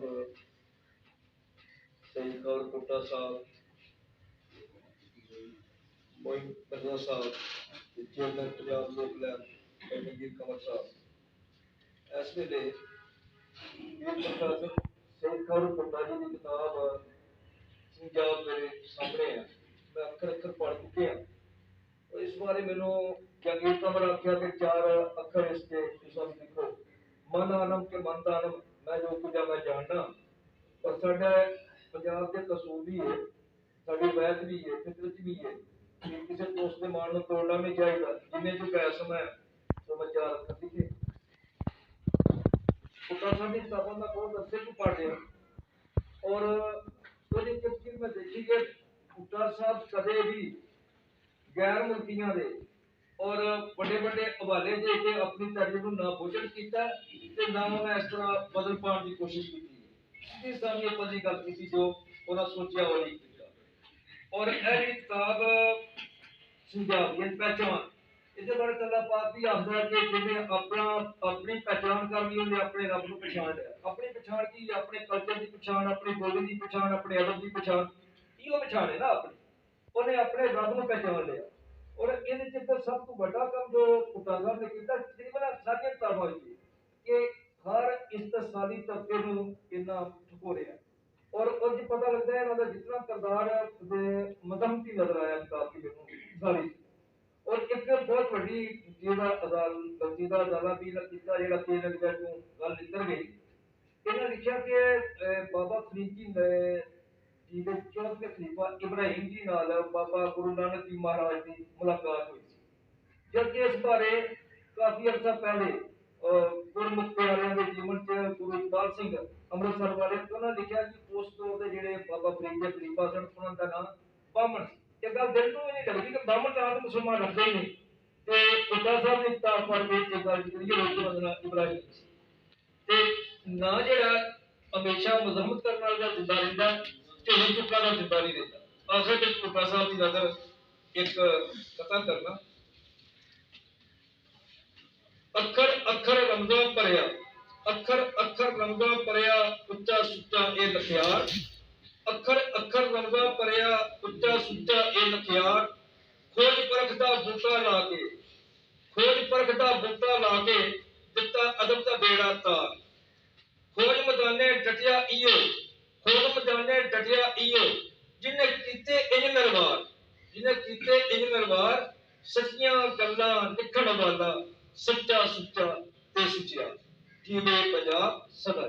साहब, सईद कौर कोटा साहब, मोइन मिर्जा साहब, चेयरमैन पंजाब लोक लैब कैटगीर कंवर साहब, इस वेले सईद कौर कोटा जी की किताब पंजाब मेरे सामने है, मैं अखर अखर पढ़ चुके हैं। तो इस बारे मैनू जगीर कमर आख्या कि 4 अखर इसके तुम लिखो, मन आनम के मन दानम, मैं जो कुछ मैं जानना। और साडा पंजाब के कसूर भी है, साडी वैद भी है, फितरत भी है कि किसी दोस्त के मान को तोड़ना नहीं चाहिए। जिन्हें जो गैस समय तो मैं 4 अखर लिखे। पुट्टा साहब की किताबों का बहुत अच्छे को पढ़ रहे और मैं देखी कि पुट्टा साहब कदे भी गैर मुल्कियां दे और बड़े बड़े हवाले दे के अपनी तर्ज ना भोजन किया ते ना उन्हें इस तरह बदल पाने की कोशिश की। इस सामने पहली गल की जो उन्हें सोचा वो नहीं किया। और यह किताब पंजाबियत पहचान इसके बारे अल्लाह पाक भी आखदा है कि जिन्हें अपना अपनी पहचान कर ली उन्हें अपने रब को पहचान लिया। अपनी पहचान की अपने कल्चर की पहचान, अपनी बोली की पहचान, अपने अदब की पहचान, यो पहचान है ना अपनी, उन्हें अपने रब को पहचान लिया। और इन चित्र सब तो बड़ा काम जो पुट्टा साहब ने किया तकरीबन सारी किताबां कि हर इस्तेसाली तबके को इन्ना ठकोरिया और उस पता लगता है इन्होंने जितना किरदार मजहमती नजर आया किताब की मैनू सारी। और एक बहुत बड़ी गलती का अदाला भी किया जेड़ा के लगता जो गल निकल गई। इन्हें लिखा कि बाबा फरीद जी जी के 14वें खलीफा इब्राहिम जी नाल बाबा गुरु नानक जी महाराज की मुलाकात हुई थी। जबकि इस बारे काफी अर्सा पहले गुरमुख प्यारियां के जीवन च गुरु इकबाल सिंह अमृतसर वाले उन्होंने लिखा कि उस दौर के जेडे बाबा फरीद के खलीफा सन उन्होंने नाम बामन सी। ये गल दिल को नहीं लगती कि बामन नाम तो मुसलमान रखते ही नहीं। तो पुट्टा साहब ने किताब पढ़ के एक गल निकली इब्राहिम ते ना जेड़ा हमेशा मजम्मत करने वाला जिंदा रहता झोली चुका का जिंदा नहीं रहता। आखिर में पुट्टा साहब की नजर एक कथा करना अखर अखर रंगा भरिया, अखर अखर रंगा भरिया उच्चा सुच्चा ए लखियार, अखर अखर रंगा भरिया उच्चा सुच्चा ए लखियार, खोज परख दा बूटा ला के, खोज परख दा बूटा ला के दिता अदब दा बेड़ा तार, खोज मदाने डटिया इयो, खोज मदाने डटिया इयो, जिन्हें कीते इंज नरवार, जिन्हें कीते इंज नरवार, सच्चियां गल्लां लिखण वाला सच्चा सुच्चा ते सुचिया, जीवे पंजाब सदा।